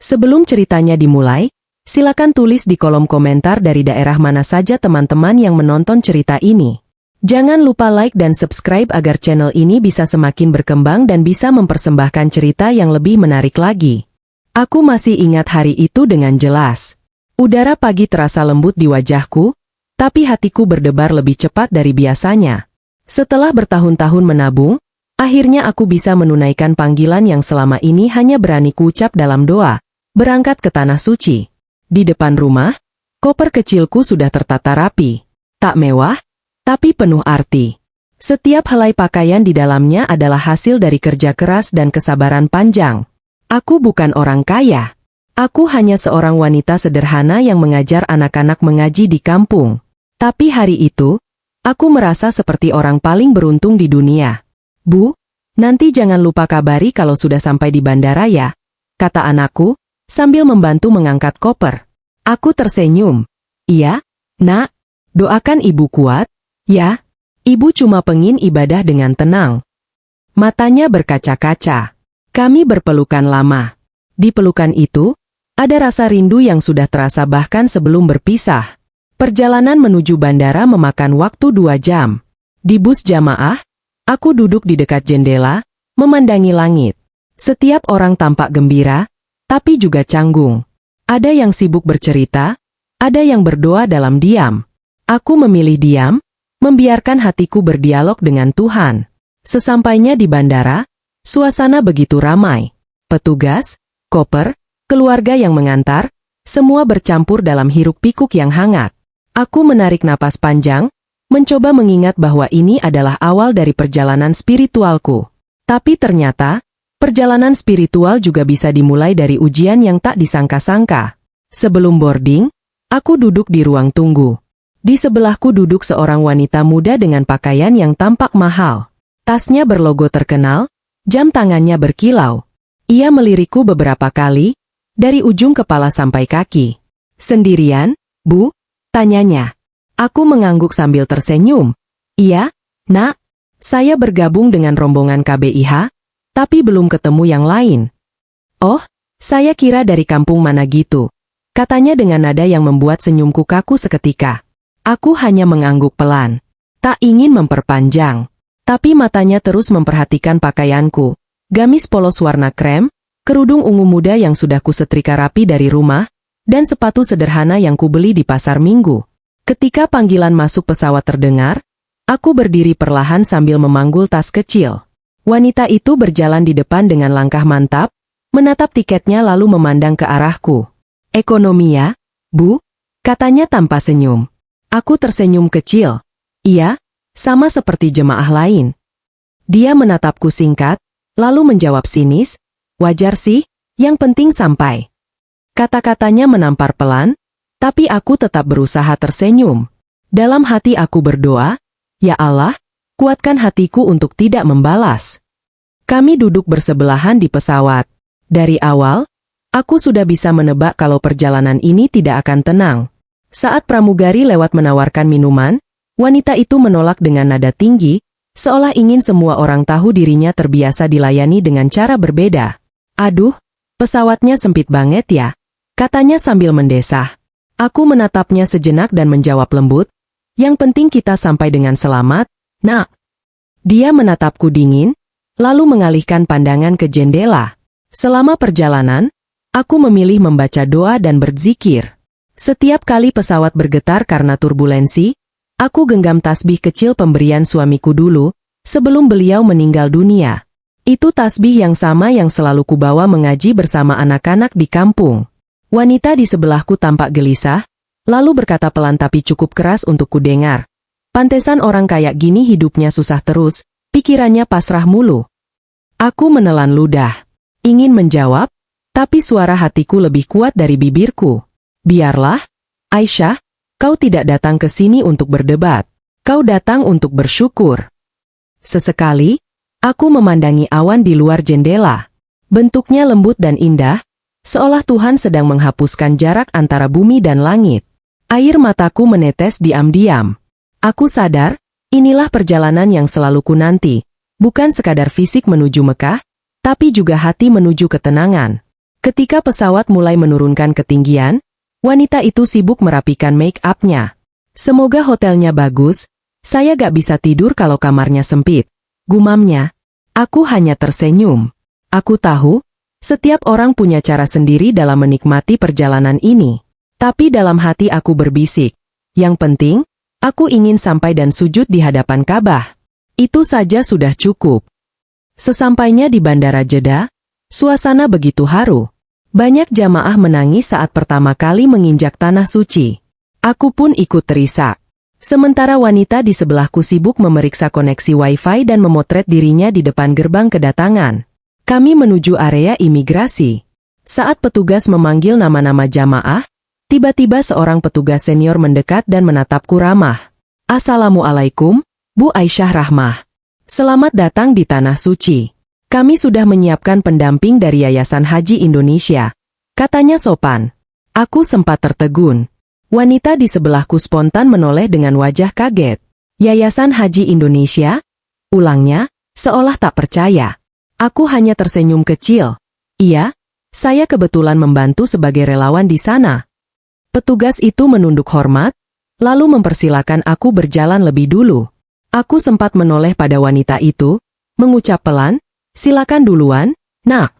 Sebelum ceritanya dimulai, silakan tulis di kolom komentar dari daerah mana saja teman-teman yang menonton cerita ini. Jangan lupa like dan subscribe agar channel ini bisa semakin berkembang dan bisa mempersembahkan cerita yang lebih menarik lagi. Aku masih ingat hari itu dengan jelas. Udara pagi terasa lembut di wajahku, tapi hatiku berdebar lebih cepat dari biasanya. Setelah bertahun-tahun menabung, akhirnya aku bisa menunaikan panggilan yang selama ini hanya berani kuucap dalam doa, berangkat ke Tanah Suci. Di depan rumah, koper kecilku sudah tertata rapi. Tak mewah, tapi penuh arti. Setiap helai pakaian di dalamnya adalah hasil dari kerja keras dan kesabaran panjang. Aku bukan orang kaya. Aku hanya seorang wanita sederhana yang mengajar anak-anak mengaji di kampung. Tapi hari itu, aku merasa seperti orang paling beruntung di dunia. "Bu, nanti jangan lupa kabari kalau sudah sampai di bandara ya," kata anakku, sambil membantu mengangkat koper. Aku tersenyum. "Iya, Nak. Doakan ibu kuat, ya." Ibu cuma pengin ibadah dengan tenang. Matanya berkaca-kaca. Kami berpelukan lama. Di pelukan itu, ada rasa rindu yang sudah terasa bahkan sebelum berpisah. Perjalanan menuju bandara memakan waktu 2 jam. Di bus jamaah, aku duduk di dekat jendela, memandangi langit. Setiap orang tampak gembira, tapi juga canggung. Ada yang sibuk bercerita, ada yang berdoa dalam diam. Aku memilih diam, membiarkan hatiku berdialog dengan Tuhan. Sesampainya di bandara, suasana begitu ramai. Petugas, koper, keluarga yang mengantar, semua bercampur dalam hiruk-pikuk yang hangat. Aku menarik napas panjang, mencoba mengingat bahwa ini adalah awal dari perjalanan spiritualku. Tapi ternyata, perjalanan spiritual juga bisa dimulai dari ujian yang tak disangka-sangka. Sebelum boarding, aku duduk di ruang tunggu. Di sebelahku duduk seorang wanita muda dengan pakaian yang tampak mahal. Tasnya berlogo terkenal, jam tangannya berkilau. Ia melirikku beberapa kali, dari ujung kepala sampai kaki. "Sendirian, Bu?" tanyanya. Aku mengangguk sambil tersenyum. "Iya, Nak. Saya bergabung dengan rombongan KBIH, tapi belum ketemu yang lain." "Oh, saya kira dari kampung mana gitu," katanya dengan nada yang membuat senyumku kaku seketika. Aku hanya mengangguk pelan. Tak ingin memperpanjang. Tapi matanya terus memperhatikan pakaianku. Gamis polos warna krem, kerudung ungu muda yang sudah kusetrika rapi dari rumah, dan sepatu sederhana yang kubeli di pasar Minggu. Ketika panggilan masuk pesawat terdengar, aku berdiri perlahan sambil memanggul tas kecil. Wanita itu berjalan di depan dengan langkah mantap, menatap tiketnya lalu memandang ke arahku. "Ekonomi ya, Bu?" katanya tanpa senyum. Aku tersenyum kecil. "Iya, sama seperti jemaah lain." Dia menatapku singkat, lalu menjawab sinis, "Wajar sih, yang penting sampai." Kata-katanya menampar pelan, tapi aku tetap berusaha tersenyum. Dalam hati aku berdoa, "Ya Allah, kuatkan hatiku untuk tidak membalas." Kami duduk bersebelahan di pesawat. Dari awal, aku sudah bisa menebak kalau perjalanan ini tidak akan tenang. Saat pramugari lewat menawarkan minuman, wanita itu menolak dengan nada tinggi, seolah ingin semua orang tahu dirinya terbiasa dilayani dengan cara berbeda. "Aduh, pesawatnya sempit banget ya," katanya sambil mendesah. Aku menatapnya sejenak dan menjawab lembut, "Yang penting kita sampai dengan selamat, Nak." Dia menatapku dingin, lalu mengalihkan pandangan ke jendela. Selama perjalanan, aku memilih membaca doa dan berzikir. Setiap kali pesawat bergetar karena turbulensi, aku genggam tasbih kecil pemberian suamiku dulu, sebelum beliau meninggal dunia. Itu tasbih yang sama yang selalu kubawa mengaji bersama anak-anak di kampung. Wanita di sebelahku tampak gelisah, lalu berkata pelan tapi cukup keras untuk kudengar. "Pantesan orang kayak gini hidupnya susah terus, pikirannya pasrah mulu." Aku menelan ludah. Ingin menjawab, tapi suara hatiku lebih kuat dari bibirku. "Biarlah, Aisyah, kau tidak datang ke sini untuk berdebat. Kau datang untuk bersyukur." Sesekali, aku memandangi awan di luar jendela. Bentuknya lembut dan indah, seolah Tuhan sedang menghapuskan jarak antara bumi dan langit. Air mataku menetes diam-diam. Aku sadar, inilah perjalanan yang selalu kunanti, bukan sekadar fisik menuju Mekah, tapi juga hati menuju ketenangan. Ketika pesawat mulai menurunkan ketinggian, wanita itu sibuk merapikan make-up-nya. Semoga hotelnya bagus, saya gak bisa tidur kalau kamarnya sempit, gumamnya. Aku hanya tersenyum. Aku tahu, setiap orang punya cara sendiri dalam menikmati perjalanan ini. Tapi dalam hati aku berbisik, yang penting, aku ingin sampai dan sujud di hadapan Ka'bah. Itu saja sudah cukup. Sesampainya di Bandara Jeddah, suasana begitu haru. Banyak jamaah menangis saat pertama kali menginjak tanah suci. Aku pun ikut terisak. Sementara wanita di sebelahku sibuk memeriksa koneksi Wi-Fi dan memotret dirinya di depan gerbang kedatangan. Kami menuju area imigrasi. Saat petugas memanggil nama-nama jamaah, tiba-tiba seorang petugas senior mendekat dan menatapku ramah. "Assalamualaikum, Bu Aisyah Rahmah. Selamat datang di Tanah Suci. Kami sudah menyiapkan pendamping dari Yayasan Haji Indonesia," katanya sopan. Aku sempat tertegun. Wanita di sebelahku spontan menoleh dengan wajah kaget. "Yayasan Haji Indonesia?" Ulangnya, seolah tak percaya. Aku hanya tersenyum kecil. "Iya, saya kebetulan membantu sebagai relawan di sana." Petugas itu menunduk hormat, lalu mempersilakan aku berjalan lebih dulu. Aku sempat menoleh pada wanita itu, mengucap pelan, "Silakan duluan, Nak."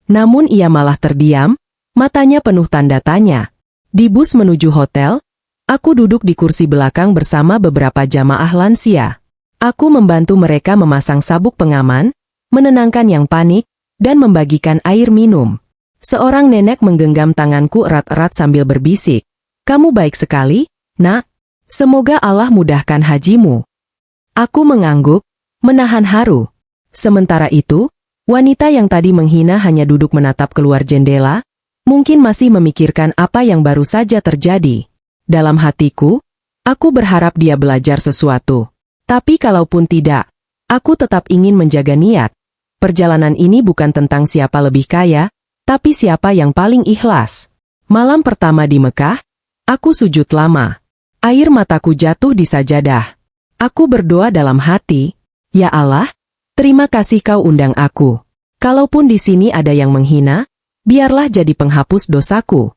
Namun ia malah terdiam, matanya penuh tanda tanya. Di bus menuju hotel, aku duduk di kursi belakang bersama beberapa jamaah lansia. Aku membantu mereka memasang sabuk pengaman, menenangkan yang panik, dan membagikan air minum. Seorang nenek menggenggam tanganku erat-erat sambil berbisik, "Kamu baik sekali, Nak. Semoga Allah mudahkan hajimu." Aku mengangguk, menahan haru. Sementara itu, wanita yang tadi menghina hanya duduk menatap keluar jendela, mungkin masih memikirkan apa yang baru saja terjadi. Dalam hatiku, aku berharap dia belajar sesuatu. Tapi kalaupun tidak, aku tetap ingin menjaga niat. Perjalanan ini bukan tentang siapa lebih kaya, tapi siapa yang paling ikhlas. Malam pertama di Mekah, aku sujud lama. Air mataku jatuh di sajadah. Aku berdoa dalam hati, "Ya Allah, terima kasih Kau undang aku. Kalaupun di sini ada yang menghina, biarlah jadi penghapus dosaku."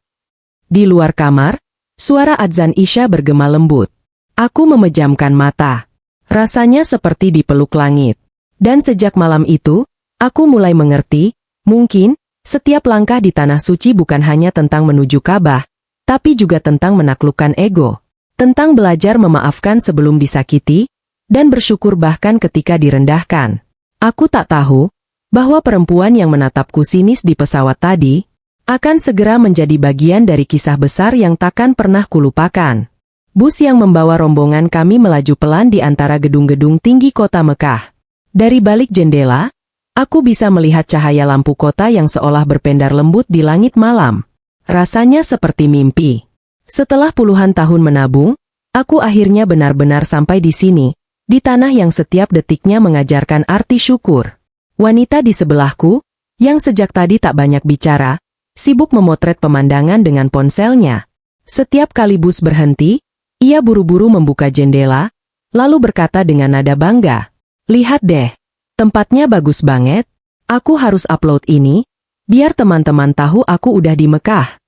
Di luar kamar, suara adzan Isya bergema lembut. Aku memejamkan mata. Rasanya seperti dipeluk langit. Dan sejak malam itu, aku mulai mengerti, mungkin, setiap langkah di Tanah Suci bukan hanya tentang menuju Ka'bah, tapi juga tentang menaklukkan ego. Tentang belajar memaafkan sebelum disakiti, dan bersyukur bahkan ketika direndahkan. Aku tak tahu, bahwa perempuan yang menatapku sinis di pesawat tadi, akan segera menjadi bagian dari kisah besar yang takkan pernah kulupakan. Bus yang membawa rombongan kami melaju pelan di antara gedung-gedung tinggi kota Mekah. Dari balik jendela, aku bisa melihat cahaya lampu kota yang seolah berpendar lembut di langit malam. Rasanya seperti mimpi. Setelah puluhan tahun menabung, aku akhirnya benar-benar sampai di sini, di tanah yang setiap detiknya mengajarkan arti syukur. Wanita di sebelahku, yang sejak tadi tak banyak bicara, sibuk memotret pemandangan dengan ponselnya. Setiap kali bus berhenti, ia buru-buru membuka jendela, lalu berkata dengan nada bangga, "Lihat deh, tempatnya bagus banget. Aku harus upload ini, biar teman-teman tahu aku udah di Mekah."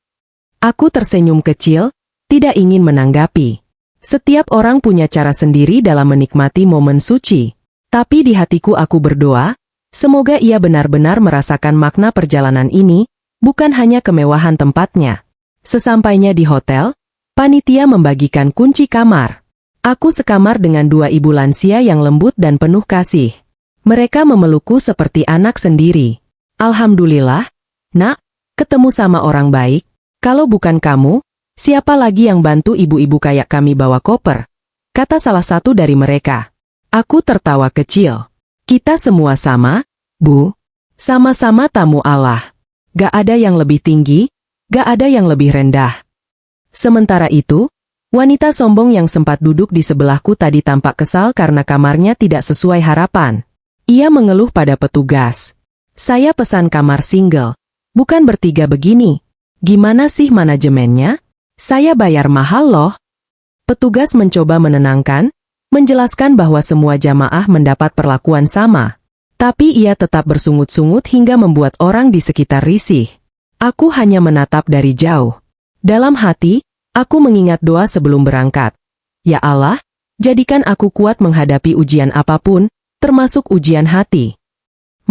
Aku tersenyum kecil, tidak ingin menanggapi. Setiap orang punya cara sendiri dalam menikmati momen suci. Tapi di hatiku aku berdoa, semoga ia benar-benar merasakan makna perjalanan ini, bukan hanya kemewahan tempatnya. Sesampainya di hotel, panitia membagikan kunci kamar. Aku sekamar dengan dua ibu lansia yang lembut dan penuh kasih. Mereka memelukku seperti anak sendiri. "Alhamdulillah, Nak, ketemu sama orang baik. Kalau bukan kamu, siapa lagi yang bantu ibu-ibu kayak kami bawa koper?" kata salah satu dari mereka. Aku tertawa kecil. "Kita semua sama, Bu. Sama-sama tamu Allah. Gak ada yang lebih tinggi, gak ada yang lebih rendah." Sementara itu, wanita sombong yang sempat duduk di sebelahku tadi tampak kesal karena kamarnya tidak sesuai harapan. Ia mengeluh pada petugas. "Saya pesan kamar single, bukan bertiga begini. Gimana sih manajemennya? Saya bayar mahal loh." Petugas mencoba menenangkan, menjelaskan bahwa semua jamaah mendapat perlakuan sama. Tapi ia tetap bersungut-sungut hingga membuat orang di sekitar risih. Aku hanya menatap dari jauh. Dalam hati, aku mengingat doa sebelum berangkat. Ya Allah, jadikan aku kuat menghadapi ujian apapun, termasuk ujian hati.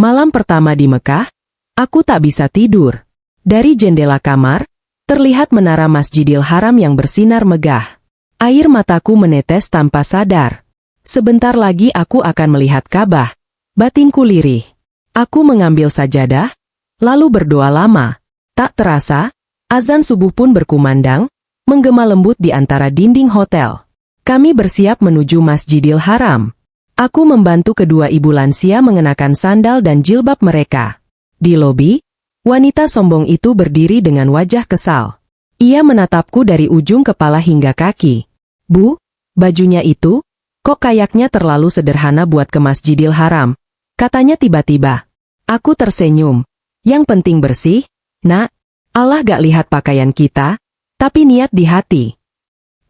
Malam pertama di Mekah, aku tak bisa tidur. Dari jendela kamar, terlihat menara Masjidil Haram yang bersinar megah. Air mataku menetes tanpa sadar. Sebentar lagi aku akan melihat Ka'bah. Batinku lirih. Aku mengambil sajadah, lalu berdoa lama. Tak terasa, azan subuh pun berkumandang, menggema lembut di antara dinding hotel. Kami bersiap menuju Masjidil Haram. Aku membantu kedua ibu lansia mengenakan sandal dan jilbab mereka. Di lobi, wanita sombong itu berdiri dengan wajah kesal. Ia menatapku dari ujung kepala hingga kaki. Bu, bajunya itu, kok kayaknya terlalu sederhana buat ke Masjidil Haram, katanya tiba-tiba. Aku tersenyum. Yang penting bersih, Nak. Allah gak lihat pakaian kita, tapi niat di hati.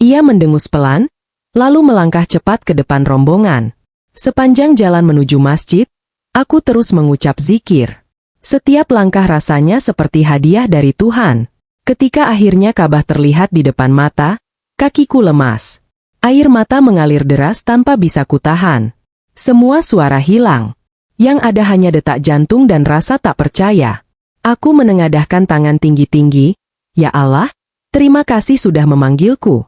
Ia mendengus pelan, lalu melangkah cepat ke depan rombongan. Sepanjang jalan menuju masjid, aku terus mengucap zikir. Setiap langkah rasanya seperti hadiah dari Tuhan. Ketika akhirnya Ka'bah terlihat di depan mata, kakiku lemas. Air mata mengalir deras tanpa bisa kutahan. Semua suara hilang. Yang ada hanya detak jantung dan rasa tak percaya. Aku menengadahkan tangan tinggi-tinggi. Ya Allah, terima kasih sudah memanggilku.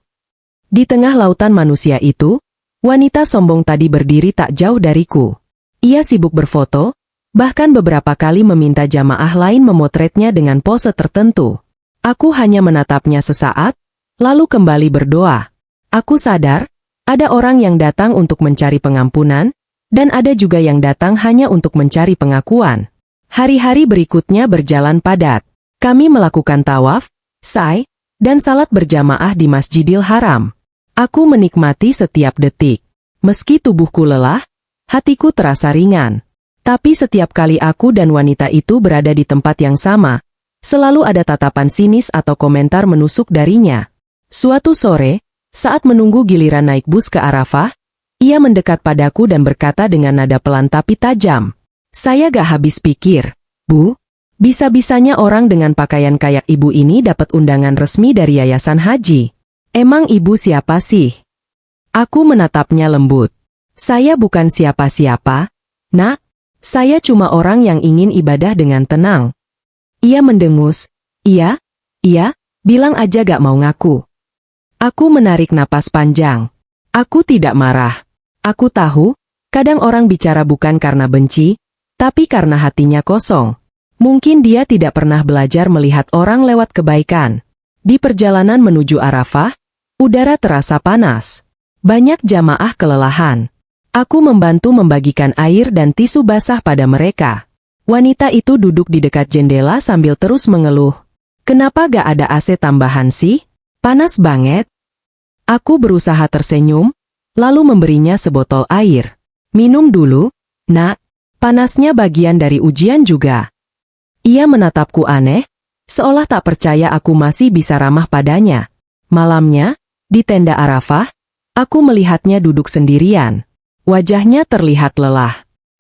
Di tengah lautan manusia itu, wanita sombong tadi berdiri tak jauh dariku. Ia sibuk berfoto, bahkan beberapa kali meminta jamaah lain memotretnya dengan pose tertentu. Aku hanya menatapnya sesaat, lalu kembali berdoa. Aku sadar, ada orang yang datang untuk mencari pengampunan, dan ada juga yang datang hanya untuk mencari pengakuan. Hari-hari berikutnya berjalan padat. Kami melakukan tawaf, sa'i, dan salat berjamaah di Masjidil Haram. Aku menikmati setiap detik. Meski tubuhku lelah, hatiku terasa ringan. Tapi setiap kali aku dan wanita itu berada di tempat yang sama, selalu ada tatapan sinis atau komentar menusuk darinya. Suatu sore, saat menunggu giliran naik bus ke Arafah, ia mendekat padaku dan berkata dengan nada pelan tapi tajam. Saya gak habis pikir, Bu, bisa-bisanya orang dengan pakaian kayak ibu ini dapat undangan resmi dari Yayasan Haji. Emang ibu siapa sih? Aku menatapnya lembut. Saya bukan siapa-siapa, Nak. Saya cuma orang yang ingin ibadah dengan tenang. Ia mendengus. Iya, bilang aja gak mau ngaku. Aku menarik napas panjang. Aku tidak marah. Aku tahu, kadang orang bicara bukan karena benci, tapi karena hatinya kosong. Mungkin dia tidak pernah belajar melihat orang lewat kebaikan. Di perjalanan menuju Arafah, udara terasa panas. Banyak jamaah kelelahan. Aku membantu membagikan air dan tisu basah pada mereka. Wanita itu duduk di dekat jendela sambil terus mengeluh. Kenapa gak ada AC tambahan sih? Panas banget. Aku berusaha tersenyum, lalu memberinya sebotol air. Minum dulu, Nak. Panasnya bagian dari ujian juga. Ia menatapku aneh, seolah tak percaya aku masih bisa ramah padanya. Malamnya, di tenda Arafah, aku melihatnya duduk sendirian. Wajahnya terlihat lelah.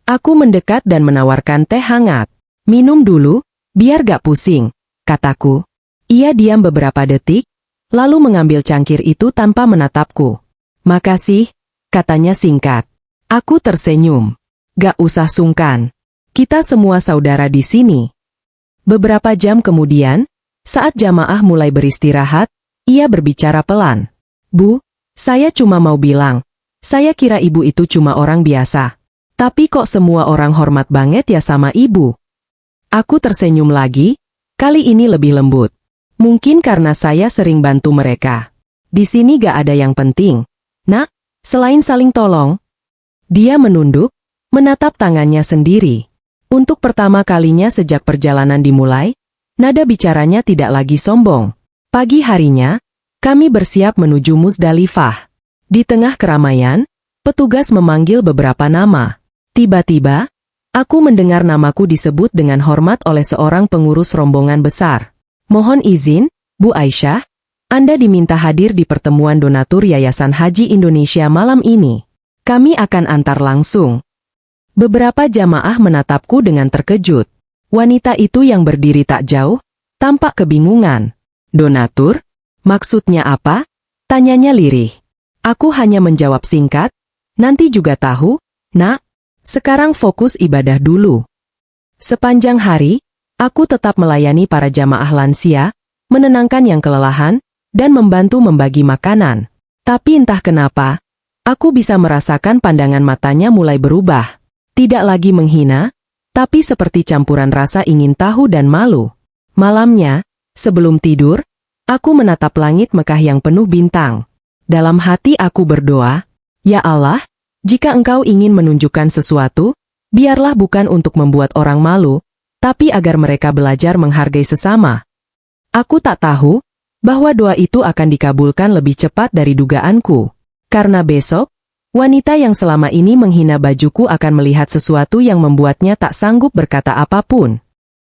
Aku mendekat dan menawarkan teh hangat. Minum dulu, biar gak pusing, kataku. Ia diam beberapa detik, lalu mengambil cangkir itu tanpa menatapku. Makasih, katanya singkat. Aku tersenyum. Gak usah sungkan. Kita semua saudara di sini. Beberapa jam kemudian, saat jamaah mulai beristirahat, ia berbicara pelan. Bu, saya cuma mau bilang, saya kira ibu itu cuma orang biasa. Tapi kok semua orang hormat banget ya sama ibu? Aku tersenyum lagi, kali ini lebih lembut. Mungkin karena saya sering bantu mereka. Di sini gak ada yang penting. Nak, selain saling tolong. Dia menunduk, menatap tangannya sendiri. Untuk pertama kalinya sejak perjalanan dimulai, nada bicaranya tidak lagi sombong. Pagi harinya, kami bersiap menuju Muzdalifah. Di tengah keramaian, petugas memanggil beberapa nama. Tiba-tiba, aku mendengar namaku disebut dengan hormat oleh seorang pengurus rombongan besar. Mohon izin, Bu Aisyah, Anda diminta hadir di pertemuan donatur Yayasan Haji Indonesia malam ini. Kami akan antar langsung. Beberapa jamaah menatapku dengan terkejut. Wanita itu yang berdiri tak jauh, tampak kebingungan. Donatur? Maksudnya apa? Tanyanya lirih. Aku hanya menjawab singkat, nanti juga tahu, nak. Sekarang fokus ibadah dulu. Sepanjang hari, aku tetap melayani para jamaah lansia, menenangkan yang kelelahan, dan membantu membagi makanan. Tapi entah kenapa, aku bisa merasakan pandangan matanya mulai berubah. Tidak lagi menghina, tapi seperti campuran rasa ingin tahu dan malu. Malamnya, sebelum tidur, aku menatap langit Mekah yang penuh bintang. Dalam hati aku berdoa, "Ya Allah, jika Engkau ingin menunjukkan sesuatu, biarlah bukan untuk membuat orang malu, tapi agar mereka belajar menghargai sesama." Aku tak tahu bahwa doa itu akan dikabulkan lebih cepat dari dugaanku. Karena besok, wanita yang selama ini menghina bajuku akan melihat sesuatu yang membuatnya tak sanggup berkata apapun.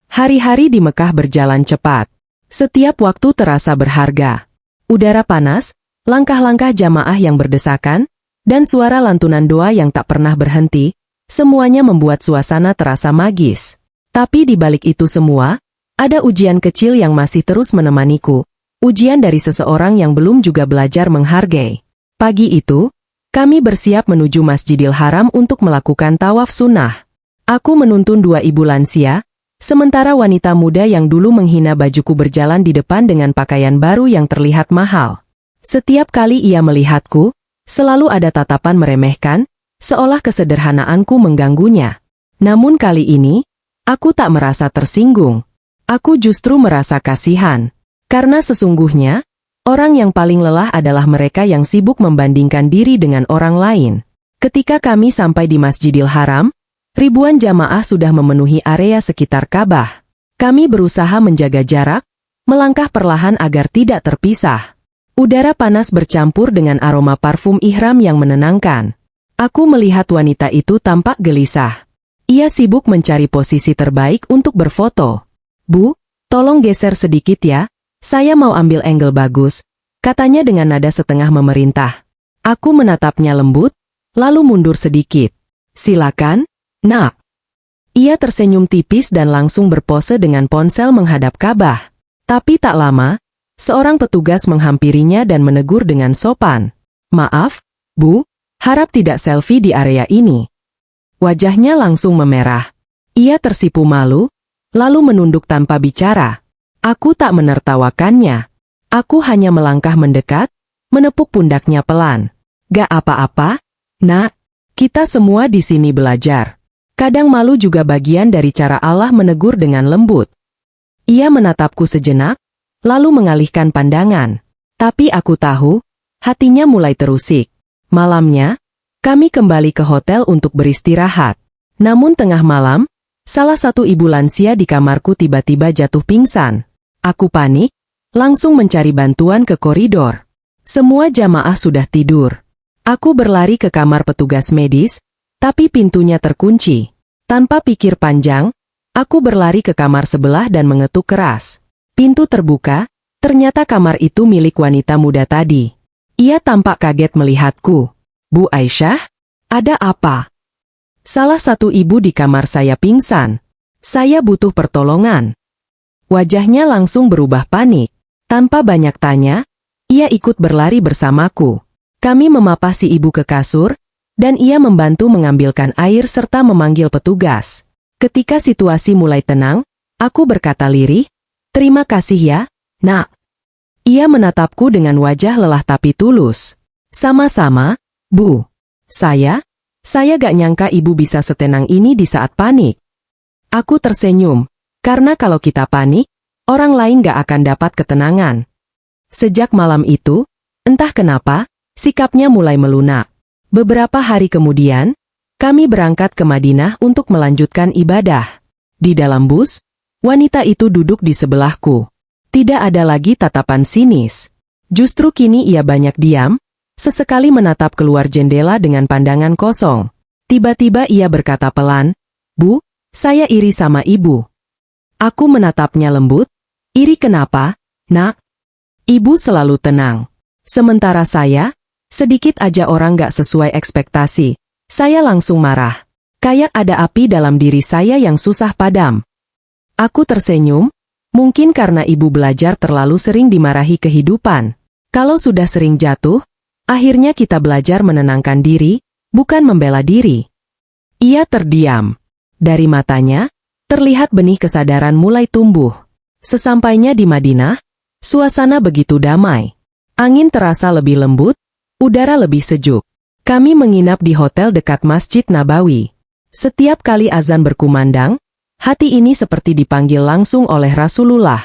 Hari-hari di Mekah berjalan cepat. Setiap waktu terasa berharga. Udara panas, langkah-langkah jamaah yang berdesakan, dan suara lantunan doa yang tak pernah berhenti, semuanya membuat suasana terasa magis. Tapi di balik itu semua, ada ujian kecil yang masih terus menemaniku. Ujian dari seseorang yang belum juga belajar menghargai. Pagi itu, kami bersiap menuju Masjidil Haram untuk melakukan tawaf sunnah. Aku menuntun dua ibu lansia, sementara wanita muda yang dulu menghina bajuku berjalan di depan dengan pakaian baru yang terlihat mahal. Setiap kali ia melihatku, selalu ada tatapan meremehkan, seolah kesederhanaanku mengganggunya. Namun kali ini, aku tak merasa tersinggung. Aku justru merasa kasihan. Karena sesungguhnya, orang yang paling lelah adalah mereka yang sibuk membandingkan diri dengan orang lain. Ketika kami sampai di Masjidil Haram, ribuan jamaah sudah memenuhi area sekitar Ka'bah. Kami berusaha menjaga jarak, melangkah perlahan agar tidak terpisah. Udara panas bercampur dengan aroma parfum ihram yang menenangkan. Aku melihat wanita itu tampak gelisah. Ia sibuk mencari posisi terbaik untuk berfoto. "Bu, tolong geser sedikit ya, saya mau ambil angle bagus," katanya dengan nada setengah memerintah. Aku menatapnya lembut, lalu mundur sedikit. "Silakan, nak." Ia tersenyum tipis dan langsung berpose dengan ponsel menghadap Ka'bah. Tapi tak lama, seorang petugas menghampirinya dan menegur dengan sopan. "Maaf, Bu, harap tidak selfie di area ini." Wajahnya langsung memerah. Ia tersipu malu, lalu menunduk tanpa bicara. Aku tak menertawakannya. Aku hanya melangkah mendekat, menepuk pundaknya pelan. "Gak apa-apa, nak. Kita semua di sini belajar." Kadang malu juga bagian dari cara Allah menegur dengan lembut. Ia menatapku sejenak, lalu mengalihkan pandangan. Tapi aku tahu, hatinya mulai terusik. Malamnya, kami kembali ke hotel untuk beristirahat. Namun tengah malam, salah satu ibu lansia di kamarku tiba-tiba jatuh pingsan. Aku panik, langsung mencari bantuan ke koridor. Semua jamaah sudah tidur. Aku berlari ke kamar petugas medis, tapi pintunya terkunci. Tanpa pikir panjang, aku berlari ke kamar sebelah dan mengetuk keras. Pintu terbuka, ternyata kamar itu milik wanita muda tadi. Ia tampak kaget melihatku. "Bu Aisyah, ada apa?" "Salah satu ibu di kamar saya pingsan. Saya butuh pertolongan." Wajahnya langsung berubah panik. Tanpa banyak tanya, ia ikut berlari bersamaku. Kami memapah si ibu ke kasur, dan ia membantu mengambilkan air serta memanggil petugas. Ketika situasi mulai tenang, aku berkata lirih, "Terima kasih ya, nak." Ia menatapku dengan wajah lelah tapi tulus. "Sama-sama, Bu. Saya gak nyangka ibu bisa setenang ini di saat panik." Aku tersenyum, karena kalau kita panik, orang lain gak akan dapat ketenangan. Sejak malam itu, entah kenapa, sikapnya mulai melunak. Beberapa hari kemudian, kami berangkat ke Madinah untuk melanjutkan ibadah. Di dalam bus, wanita itu duduk di sebelahku. Tidak ada lagi tatapan sinis. Justru kini ia banyak diam, sesekali menatap keluar jendela dengan pandangan kosong. Tiba-tiba ia berkata pelan, "Bu, saya iri sama ibu." Aku menatapnya lembut. "Iri kenapa, nak? Ibu selalu tenang. Sementara saya, sedikit aja orang gak sesuai ekspektasi, saya langsung marah. Kayak ada api dalam diri saya yang susah padam." Aku tersenyum, Mungkin karena ibu belajar terlalu sering dimarahi kehidupan. Kalau sudah sering jatuh, akhirnya kita belajar menenangkan diri, bukan membela diri. Ia terdiam. Dari matanya, terlihat benih kesadaran mulai tumbuh. Sesampainya di Madinah, suasana begitu damai. Angin terasa lebih lembut, udara lebih sejuk. Kami menginap di hotel dekat Masjid Nabawi. Setiap kali azan berkumandang, hati ini seperti dipanggil langsung oleh Rasulullah.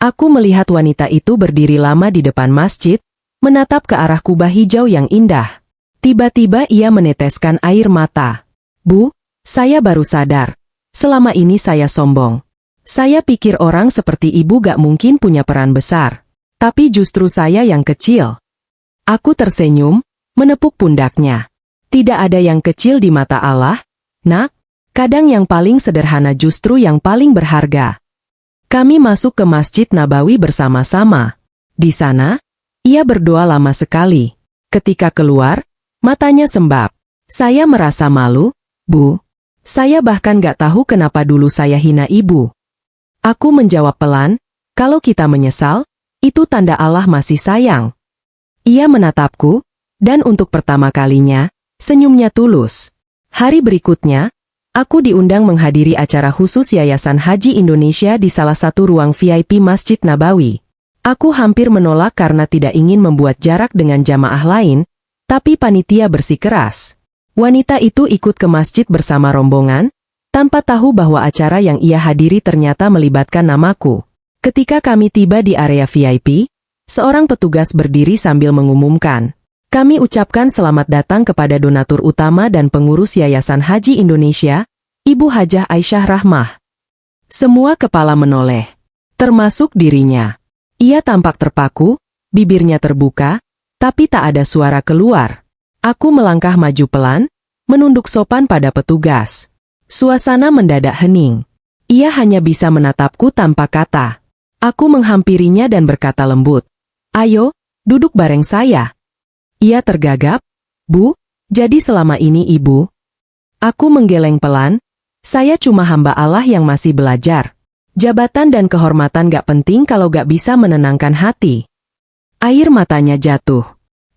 Aku melihat wanita itu berdiri lama di depan masjid, menatap ke arah kubah hijau yang indah. Tiba-tiba ia meneteskan air mata. Bu, saya baru sadar. Selama ini saya sombong. Saya pikir orang seperti ibu gak mungkin punya peran besar. Tapi justru saya yang kecil. Aku tersenyum, menepuk pundaknya. Tidak ada yang kecil di mata Allah, nak. Kadang yang paling sederhana justru yang paling berharga. Kami masuk ke Masjid Nabawi bersama-sama. Di sana, ia berdoa lama sekali. Ketika keluar, matanya sembab. Saya merasa malu, Bu. Saya bahkan gak tahu kenapa dulu saya hina ibu. Aku menjawab pelan, kalau kita menyesal, itu tanda Allah masih sayang. Ia menatapku, dan untuk pertama kalinya, senyumnya tulus. Hari berikutnya, aku diundang menghadiri acara khusus Yayasan Haji Indonesia di salah satu ruang VIP Masjid Nabawi. Aku hampir menolak karena tidak ingin membuat jarak dengan jamaah lain, tapi panitia bersikeras. Wanita itu ikut ke masjid bersama rombongan, tanpa tahu bahwa acara yang ia hadiri ternyata melibatkan namaku. Ketika kami tiba di area VIP, seorang petugas berdiri sambil mengumumkan. Kami ucapkan selamat datang kepada donatur utama dan pengurus Yayasan Haji Indonesia, Ibu Hajah Aisyah Rahmah. Semua kepala menoleh, termasuk dirinya. Ia tampak terpaku, bibirnya terbuka, tapi tak ada suara keluar. Aku melangkah maju pelan, menunduk sopan pada petugas. Suasana mendadak hening. Ia hanya bisa menatapku tanpa kata. Aku menghampirinya dan berkata lembut, "Ayo, duduk bareng saya." Ia tergagap, "Bu, jadi selama ini ibu?" Aku menggeleng pelan, "Saya cuma hamba Allah yang masih belajar. Jabatan dan kehormatan gak penting kalau gak bisa menenangkan hati." Air matanya jatuh.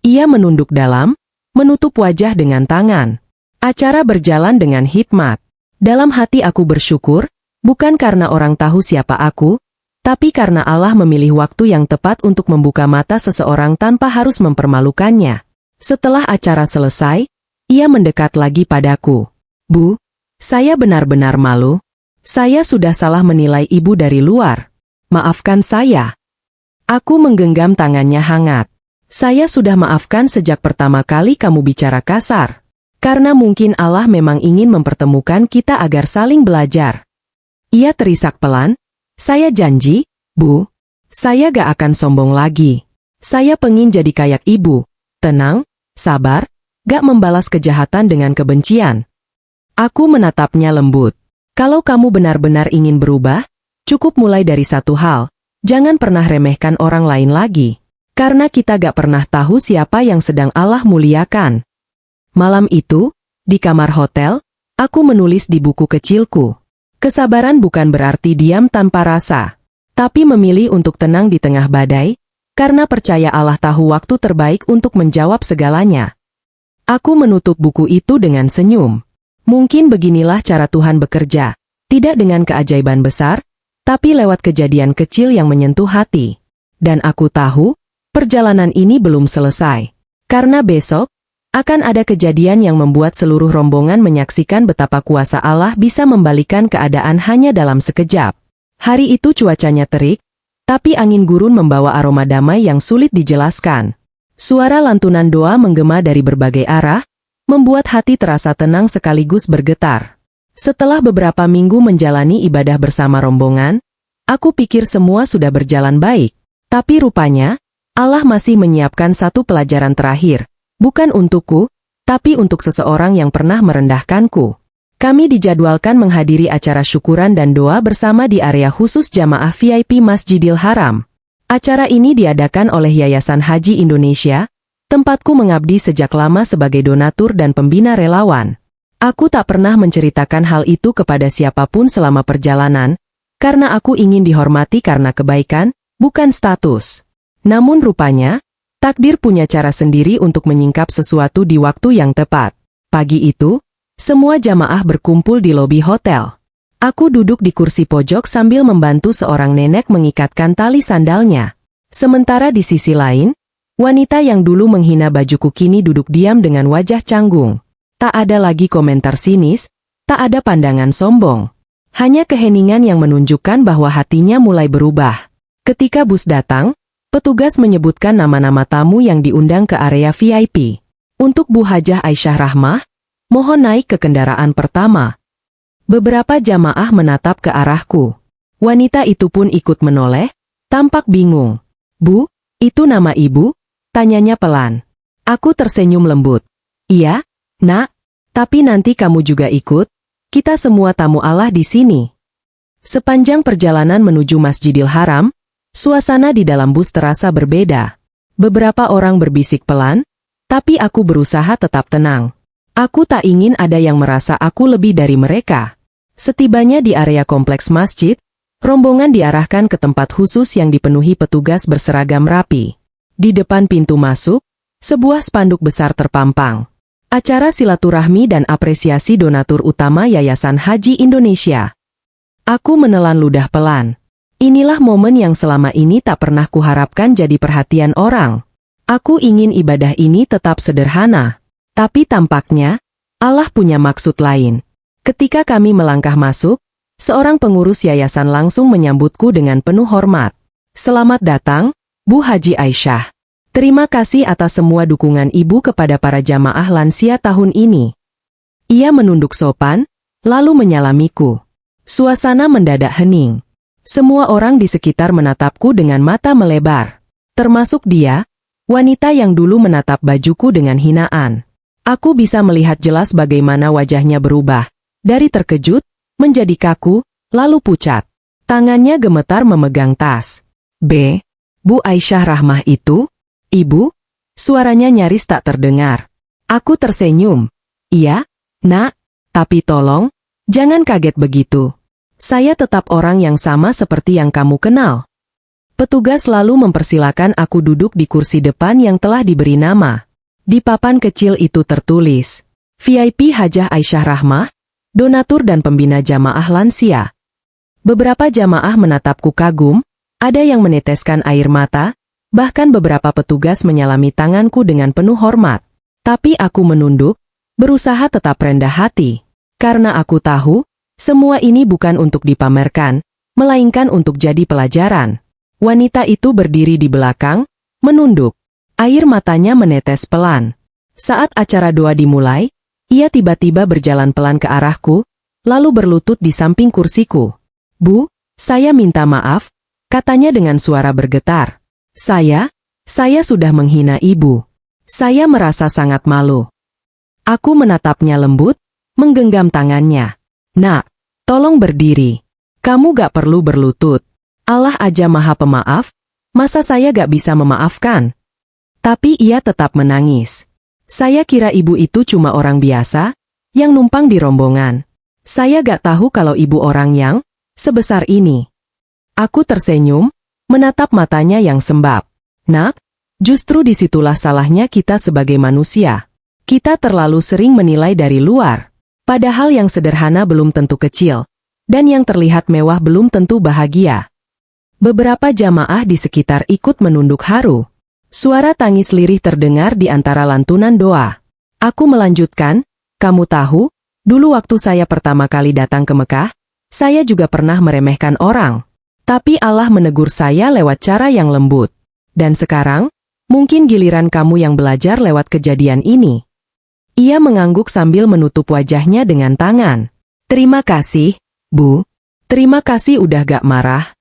Ia menunduk dalam, menutup wajah dengan tangan. Acara berjalan dengan hikmat. Dalam hati aku bersyukur, bukan karena orang tahu siapa aku, tapi karena Allah memilih waktu yang tepat untuk membuka mata seseorang tanpa harus mempermalukannya. Setelah acara selesai, ia mendekat lagi padaku. "Bu, saya benar-benar malu. Saya sudah salah menilai ibu dari luar. Maafkan saya." Aku menggenggam tangannya hangat. "Saya sudah maafkan sejak pertama kali kamu bicara kasar. Karena mungkin Allah memang ingin mempertemukan kita agar saling belajar." Ia terisak pelan, "Saya janji, Bu. Saya gak akan sombong lagi. Saya pengin jadi kayak ibu. Tenang, sabar, gak membalas kejahatan dengan kebencian." Aku menatapnya lembut. "Kalau kamu benar-benar ingin berubah, cukup mulai dari satu hal. Jangan pernah remehkan orang lain lagi. Karena kita gak pernah tahu siapa yang sedang Allah muliakan." Malam itu, di kamar hotel, aku menulis di buku kecilku. Kesabaran bukan berarti diam tanpa rasa, tapi memilih untuk tenang di tengah badai, karena percaya Allah tahu waktu terbaik untuk menjawab segalanya. Aku menutup buku itu dengan senyum. Mungkin beginilah cara Tuhan bekerja, tidak dengan keajaiban besar, tapi lewat kejadian kecil yang menyentuh hati. Dan aku tahu, perjalanan ini belum selesai. Karena besok, akan ada kejadian yang membuat seluruh rombongan menyaksikan betapa kuasa Allah bisa membalikan keadaan hanya dalam sekejap. Hari itu cuacanya terik, tapi angin gurun membawa aroma damai yang sulit dijelaskan. Suara lantunan doa menggema dari berbagai arah, membuat hati terasa tenang sekaligus bergetar. Setelah beberapa minggu menjalani ibadah bersama rombongan, aku pikir semua sudah berjalan baik. Tapi rupanya, Allah masih menyiapkan satu pelajaran terakhir. Bukan untukku, tapi untuk seseorang yang pernah merendahkanku. Kami dijadwalkan menghadiri acara syukuran dan doa bersama di area khusus jamaah VIP Masjidil Haram. Acara ini diadakan oleh Yayasan Haji Indonesia, tempatku mengabdi sejak lama sebagai donatur dan pembina relawan. Aku tak pernah menceritakan hal itu kepada siapapun selama perjalanan, Karena aku ingin dihormati karena kebaikan, bukan status. Namun rupanya, takdir punya cara sendiri untuk menyingkap sesuatu di waktu yang tepat. Pagi itu, semua jamaah berkumpul di lobi hotel. Aku duduk di kursi pojok sambil membantu seorang nenek mengikatkan tali sandalnya. Sementara di sisi lain, wanita yang dulu menghina bajuku kini duduk diam dengan wajah canggung. Tak ada lagi komentar sinis, tak ada pandangan sombong. Hanya keheningan yang menunjukkan bahwa hatinya mulai berubah. Ketika bus datang, petugas menyebutkan nama-nama tamu yang diundang ke area VIP. Untuk Bu Hajah Aisyah Rahmah, mohon naik ke kendaraan pertama. Beberapa jamaah menatap ke arahku. Wanita itu pun ikut menoleh, tampak bingung. Bu, itu nama ibu? Tanyanya pelan. Aku tersenyum lembut. Iya, nak, tapi nanti kamu juga ikut. Kita semua tamu Allah di sini. Sepanjang perjalanan menuju Masjidil Haram, suasana di dalam bus terasa berbeda. Beberapa orang berbisik pelan, tapi aku berusaha tetap tenang. Aku tak ingin ada yang merasa aku lebih dari mereka. Setibanya di area kompleks masjid, rombongan diarahkan ke tempat khusus yang dipenuhi petugas berseragam rapi. Di depan pintu masuk, sebuah spanduk besar terpampang. Acara silaturahmi dan apresiasi donatur utama Yayasan Haji Indonesia. Aku menelan ludah pelan. Inilah momen yang selama ini tak pernah kuharapkan jadi perhatian orang. Aku ingin ibadah ini tetap sederhana. Tapi tampaknya, Allah punya maksud lain. Ketika kami melangkah masuk, seorang pengurus yayasan langsung menyambutku dengan penuh hormat. Selamat datang, Bu Haji Aisyah. Terima kasih atas semua dukungan Ibu kepada para jamaah lansia tahun ini. Ia menunduk sopan, lalu menyalamiku. Suasana mendadak hening. Semua orang di sekitar menatapku dengan mata melebar. Termasuk dia, wanita yang dulu menatap bajuku dengan hinaan. Aku bisa melihat jelas bagaimana wajahnya berubah. Dari terkejut, menjadi kaku, lalu pucat. Tangannya gemetar memegang tas. Bu Aisyah Rahmah itu? Ibu? Suaranya nyaris tak terdengar. Aku tersenyum. Iya, nak, tapi tolong, jangan kaget begitu. Saya tetap orang yang sama seperti yang kamu kenal. Petugas lalu mempersilakan aku duduk di kursi depan yang telah diberi nama. Di papan kecil itu tertulis, VIP Hajah Aisyah Rahmah, donatur dan pembina jamaah lansia. Beberapa jamaah menatapku kagum, ada yang meneteskan air mata, bahkan beberapa petugas menyalami tanganku dengan penuh hormat. Tapi aku menunduk, berusaha tetap rendah hati. Karena aku tahu, semua ini bukan untuk dipamerkan, melainkan untuk jadi pelajaran. Wanita itu berdiri di belakang, menunduk. Air matanya menetes pelan. Saat acara doa dimulai, ia tiba-tiba berjalan pelan ke arahku, lalu berlutut di samping kursiku. Bu, saya minta maaf, katanya dengan suara bergetar. Saya sudah menghina ibu. Saya merasa sangat malu. Aku menatapnya lembut, menggenggam tangannya. Nak, tolong berdiri. Kamu gak perlu berlutut. Allah aja Maha Pemaaf, masa saya gak bisa memaafkan? Tapi ia tetap menangis. Saya kira ibu itu cuma orang biasa, yang numpang di rombongan. Saya gak tahu kalau ibu orang yang sebesar ini. Aku tersenyum, menatap matanya yang sembab. Nak, justru disitulah salahnya kita sebagai manusia. Kita terlalu sering menilai dari luar. Padahal yang sederhana belum tentu kecil, dan yang terlihat mewah belum tentu bahagia. Beberapa jamaah di sekitar ikut menunduk haru. Suara tangis lirih terdengar di antara lantunan doa. Aku melanjutkan, kamu tahu, dulu waktu saya pertama kali datang ke Mekah, saya juga pernah meremehkan orang. Tapi Allah menegur saya lewat cara yang lembut. Dan sekarang, mungkin giliran kamu yang belajar lewat kejadian ini. Ia mengangguk sambil menutup wajahnya dengan tangan. Terima kasih, Bu. Terima kasih udah gak marah.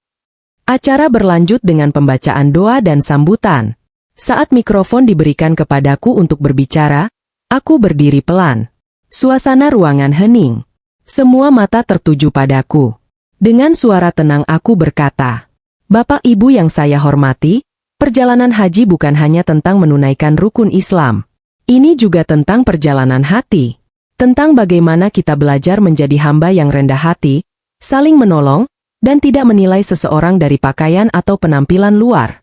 Acara berlanjut dengan pembacaan doa dan sambutan. Saat mikrofon diberikan kepadaku untuk berbicara, aku berdiri pelan. Suasana ruangan hening. Semua mata tertuju padaku. Dengan suara tenang aku berkata, Bapak Ibu yang saya hormati, perjalanan haji bukan hanya tentang menunaikan rukun Islam. Ini juga tentang perjalanan hati. Tentang bagaimana kita belajar menjadi hamba yang rendah hati, saling menolong, dan tidak menilai seseorang dari pakaian atau penampilan luar.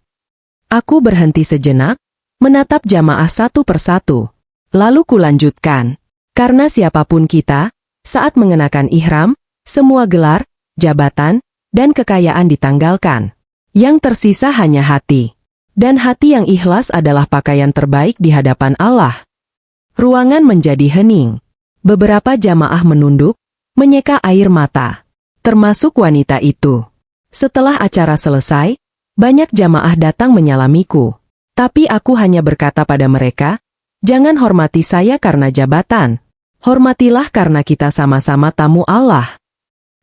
Aku berhenti sejenak, menatap jamaah satu persatu. Lalu kulanjutkan. Karena siapapun kita, saat mengenakan ihram, semua gelar, jabatan, dan kekayaan ditanggalkan. Yang tersisa hanya hati. Dan hati yang ikhlas adalah pakaian terbaik di hadapan Allah. Ruangan menjadi hening. Beberapa jamaah menunduk, menyeka air mata. Termasuk wanita itu. Setelah acara selesai, banyak jamaah datang menyalamiku. Tapi aku hanya berkata pada mereka, jangan hormati saya karena jabatan. Hormatilah karena kita sama-sama tamu Allah.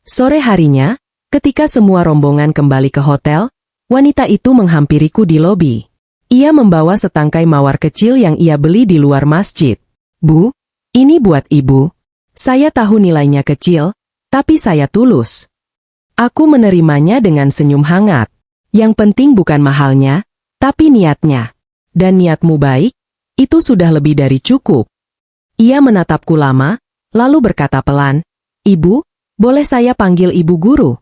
Sore harinya, ketika semua rombongan kembali ke hotel, wanita itu menghampiriku di lobi. Ia membawa setangkai mawar kecil yang ia beli di luar masjid. Bu, ini buat ibu. Saya tahu nilainya kecil, tapi saya tulus. Aku menerimanya dengan senyum hangat. Yang penting bukan mahalnya, tapi niatnya. Dan niatmu baik, itu sudah lebih dari cukup. Ia menatapku lama, lalu berkata pelan, Ibu, boleh saya panggil ibu guru?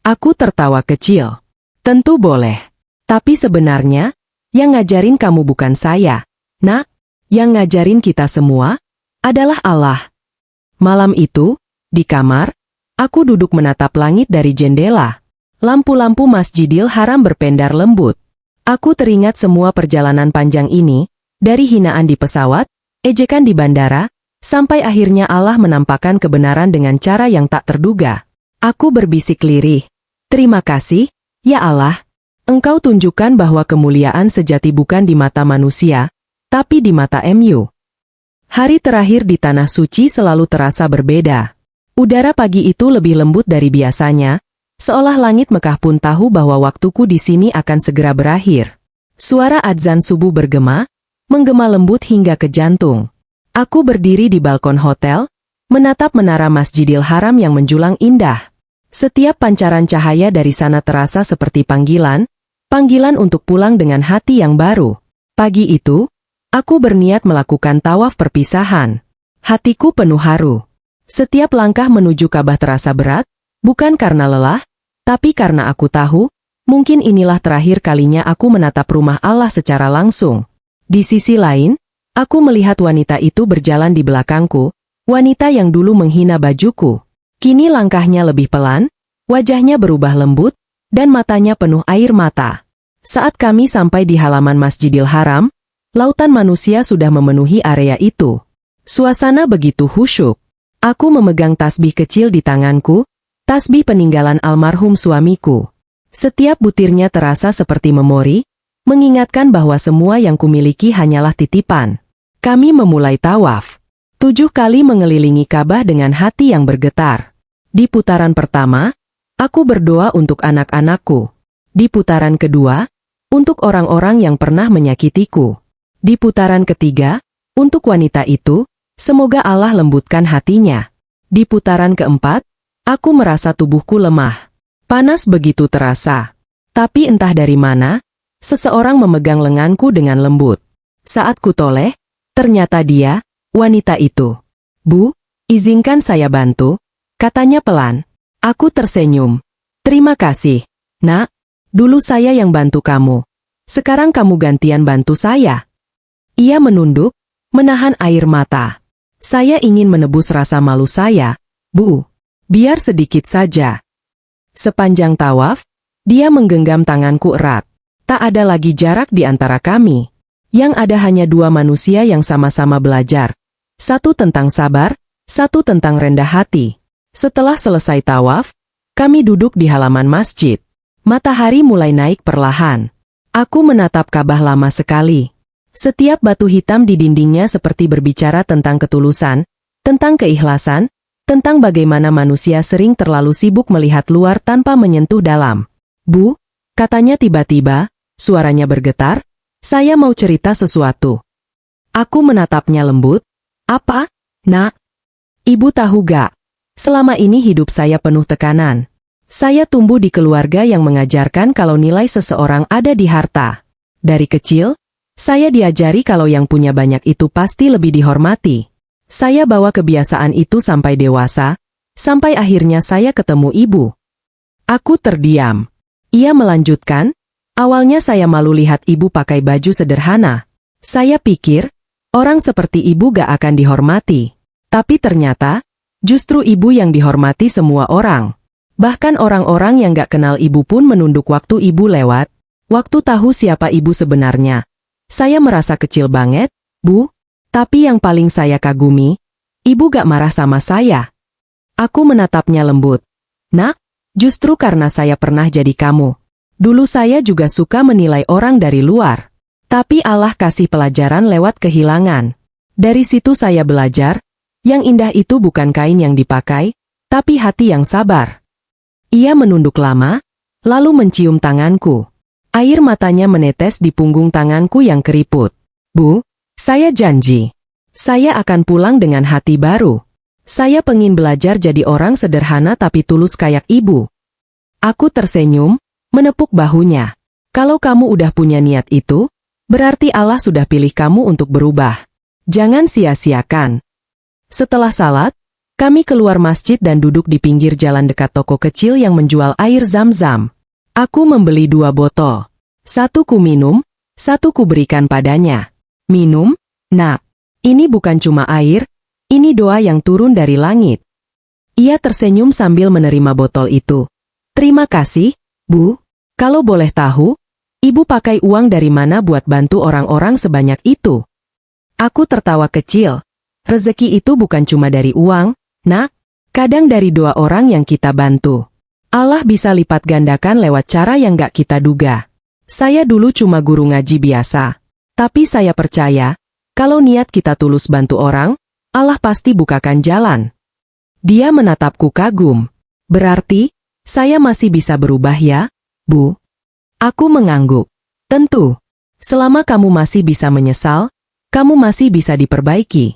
Aku tertawa kecil. Tentu boleh. Tapi sebenarnya, yang ngajarin kamu bukan saya, Nak. Yang ngajarin kita semua adalah Allah. Malam itu, di kamar, aku duduk menatap langit dari jendela. Lampu-lampu Masjidil Haram berpendar lembut. Aku teringat semua perjalanan panjang ini, dari hinaan di pesawat, ejekan di bandara, sampai akhirnya Allah menampakkan kebenaran dengan cara yang tak terduga. Aku berbisik lirih. Terima kasih, ya Allah. Engkau tunjukkan bahwa kemuliaan sejati bukan di mata manusia, tapi di mata MU. Hari terakhir di Tanah Suci selalu terasa berbeda. Udara pagi itu lebih lembut dari biasanya, seolah langit Mekah pun tahu bahwa waktuku di sini akan segera berakhir. Suara adzan subuh bergema, menggema lembut hingga ke jantung. Aku berdiri di balkon hotel, menatap menara Masjidil Haram yang menjulang indah. Setiap pancaran cahaya dari sana terasa seperti panggilan untuk pulang dengan hati yang baru. Pagi itu, aku berniat melakukan tawaf perpisahan. Hatiku penuh haru. Setiap langkah menuju Ka'bah terasa berat, bukan karena lelah, tapi karena aku tahu, mungkin inilah terakhir kalinya aku menatap rumah Allah secara langsung. Di sisi lain, aku melihat wanita itu berjalan di belakangku, wanita yang dulu menghina bajuku. Kini langkahnya lebih pelan, wajahnya berubah lembut, dan matanya penuh air mata. Saat kami sampai di halaman Masjidil Haram, lautan manusia sudah memenuhi area itu. Suasana begitu khusyuk. Aku memegang tasbih kecil di tanganku, tasbih peninggalan almarhum suamiku. Setiap butirnya terasa seperti memori, mengingatkan bahwa semua yang kumiliki hanyalah titipan. Kami memulai tawaf. 7 kali mengelilingi Ka'bah dengan hati yang bergetar. Di putaran pertama, aku berdoa untuk anak-anakku. Di putaran kedua, untuk orang-orang yang pernah menyakitiku. Di putaran ketiga, untuk wanita itu, semoga Allah lembutkan hatinya. Di putaran keempat, aku merasa tubuhku lemah. Panas begitu terasa. Tapi entah dari mana, seseorang memegang lenganku dengan lembut. Saat kutoleh, ternyata dia, wanita itu. Bu, izinkan saya bantu, katanya pelan. Aku tersenyum. Terima kasih, Nak. Dulu saya yang bantu kamu. Sekarang kamu gantian bantu saya. Ia menunduk, menahan air mata. Saya ingin menebus rasa malu saya, Bu. Biar sedikit saja. Sepanjang tawaf, dia menggenggam tanganku erat. Tak ada lagi jarak di antara kami. Yang ada hanya 2 manusia yang sama-sama belajar. Satu tentang sabar, satu tentang rendah hati. Setelah selesai tawaf, kami duduk di halaman masjid. Matahari mulai naik perlahan. Aku menatap Ka'bah lama sekali. Setiap batu hitam di dindingnya seperti berbicara tentang ketulusan, tentang keikhlasan, tentang bagaimana manusia sering terlalu sibuk melihat luar tanpa menyentuh dalam. Bu, katanya tiba-tiba, suaranya bergetar, saya mau cerita sesuatu. Aku menatapnya lembut. Apa, Nak? Ibu tahu gak? Selama ini hidup saya penuh tekanan. Saya tumbuh di keluarga yang mengajarkan kalau nilai seseorang ada di harta. Dari kecil, saya diajari kalau yang punya banyak itu pasti lebih dihormati. Saya bawa kebiasaan itu sampai dewasa, sampai akhirnya saya ketemu ibu. Aku terdiam. Ia melanjutkan, awalnya saya malu lihat ibu pakai baju sederhana. Saya pikir, orang seperti ibu gak akan dihormati. Tapi ternyata, justru ibu yang dihormati semua orang. Bahkan orang-orang yang gak kenal ibu pun menunduk waktu ibu lewat. Waktu tahu siapa ibu sebenarnya. Saya merasa kecil banget, Bu. Tapi yang paling saya kagumi, ibu gak marah sama saya. Aku menatapnya lembut. Nak, justru karena saya pernah jadi kamu. Dulu saya juga suka menilai orang dari luar. Tapi Allah kasih pelajaran lewat kehilangan. Dari situ saya belajar, yang indah itu bukan kain yang dipakai, tapi hati yang sabar. Ia menunduk lama, lalu mencium tanganku. Air matanya menetes di punggung tanganku yang keriput. Bu, saya janji. Saya akan pulang dengan hati baru. Saya pengin belajar jadi orang sederhana tapi tulus kayak ibu. Aku tersenyum, menepuk bahunya. Kalau kamu udah punya niat itu, berarti Allah sudah pilih kamu untuk berubah. Jangan sia-siakan. Setelah salat, kami keluar masjid dan duduk di pinggir jalan dekat toko kecil yang menjual air zam-zam. Aku membeli 2 botol. 1 ku minum, 1 ku berikan padanya. Minum, Nak. Ini bukan cuma air, ini doa yang turun dari langit. Ia tersenyum sambil menerima botol itu. Terima kasih, Bu. Kalau boleh tahu, ibu pakai uang dari mana buat bantu orang-orang sebanyak itu? Aku tertawa kecil. Rezeki itu bukan cuma dari uang, Nak. Kadang dari doa orang yang kita bantu. Allah bisa lipat gandakan lewat cara yang gak kita duga. Saya dulu cuma guru ngaji biasa. Tapi saya percaya, kalau niat kita tulus bantu orang, Allah pasti bukakan jalan. Dia menatapku kagum. Berarti, saya masih bisa berubah ya, Bu? Aku mengangguk. Tentu. Selama kamu masih bisa menyesal, kamu masih bisa diperbaiki.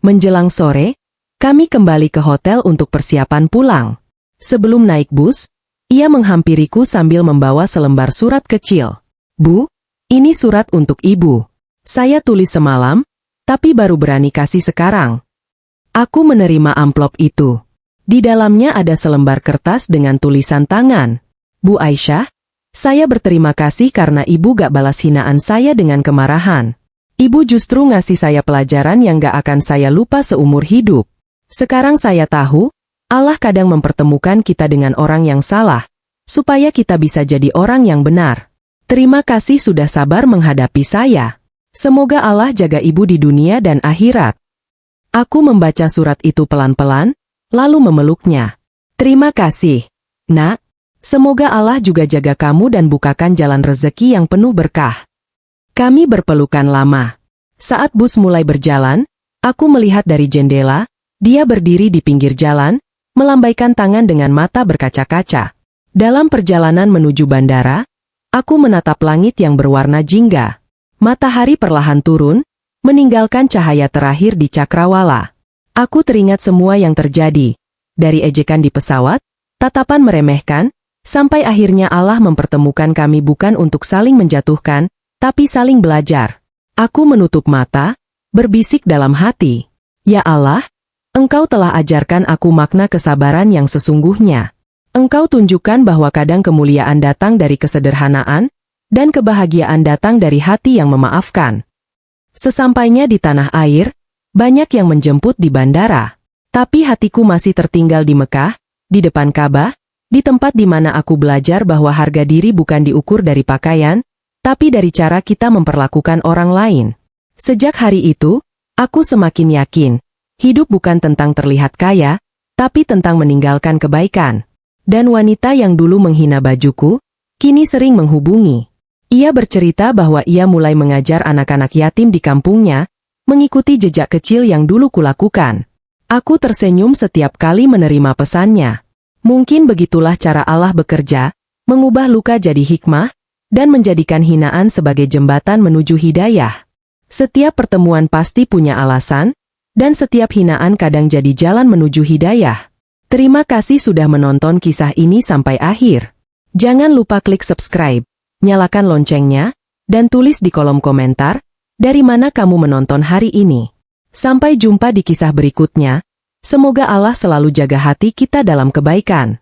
Menjelang sore, kami kembali ke hotel untuk persiapan pulang. Sebelum naik bus, ia menghampiriku sambil membawa selembar surat kecil. Bu, ini surat untuk ibu. Saya tulis semalam, tapi baru berani kasih sekarang. Aku menerima amplop itu. Di dalamnya ada selembar kertas dengan tulisan tangan. Bu Aisyah, saya berterima kasih karena ibu gak balas hinaan saya dengan kemarahan. Ibu justru ngasih saya pelajaran yang gak akan saya lupa seumur hidup. Sekarang saya tahu, Allah kadang mempertemukan kita dengan orang yang salah, supaya kita bisa jadi orang yang benar. Terima kasih sudah sabar menghadapi saya. Semoga Allah jaga ibu di dunia dan akhirat. Aku membaca surat itu pelan-pelan, lalu memeluknya. Terima kasih, Nak. Semoga Allah juga jaga kamu dan bukakan jalan rezeki yang penuh berkah. Kami berpelukan lama. Saat bus mulai berjalan, aku melihat dari jendela, dia berdiri di pinggir jalan, melambaikan tangan dengan mata berkaca-kaca. Dalam perjalanan menuju bandara, aku menatap langit yang berwarna jingga. Matahari perlahan turun, meninggalkan cahaya terakhir di cakrawala. Aku teringat semua yang terjadi. Dari ejekan di pesawat, tatapan meremehkan, sampai akhirnya Allah mempertemukan kami bukan untuk saling menjatuhkan, tapi saling belajar. Aku menutup mata, berbisik dalam hati. Ya Allah, Engkau telah ajarkan aku makna kesabaran yang sesungguhnya. Engkau tunjukkan bahwa kadang kemuliaan datang dari kesederhanaan, dan kebahagiaan datang dari hati yang memaafkan. Sesampainya di tanah air, banyak yang menjemput di bandara. Tapi hatiku masih tertinggal di Mekah, di depan Ka'bah, di tempat di mana aku belajar bahwa harga diri bukan diukur dari pakaian, tapi dari cara kita memperlakukan orang lain. Sejak hari itu, aku semakin yakin, hidup bukan tentang terlihat kaya, tapi tentang meninggalkan kebaikan. Dan wanita yang dulu menghina bajuku, kini sering menghubungi. Ia bercerita bahwa ia mulai mengajar anak-anak yatim di kampungnya, mengikuti jejak kecil yang dulu kulakukan. Aku tersenyum setiap kali menerima pesannya. Mungkin begitulah cara Allah bekerja, mengubah luka jadi hikmah, dan menjadikan hinaan sebagai jembatan menuju hidayah. Setiap pertemuan pasti punya alasan, dan setiap hinaan kadang jadi jalan menuju hidayah. Terima kasih sudah menonton kisah ini sampai akhir. Jangan lupa klik subscribe, nyalakan loncengnya, dan tulis di kolom komentar, dari mana kamu menonton hari ini. Sampai jumpa di kisah berikutnya, semoga Allah selalu jaga hati kita dalam kebaikan.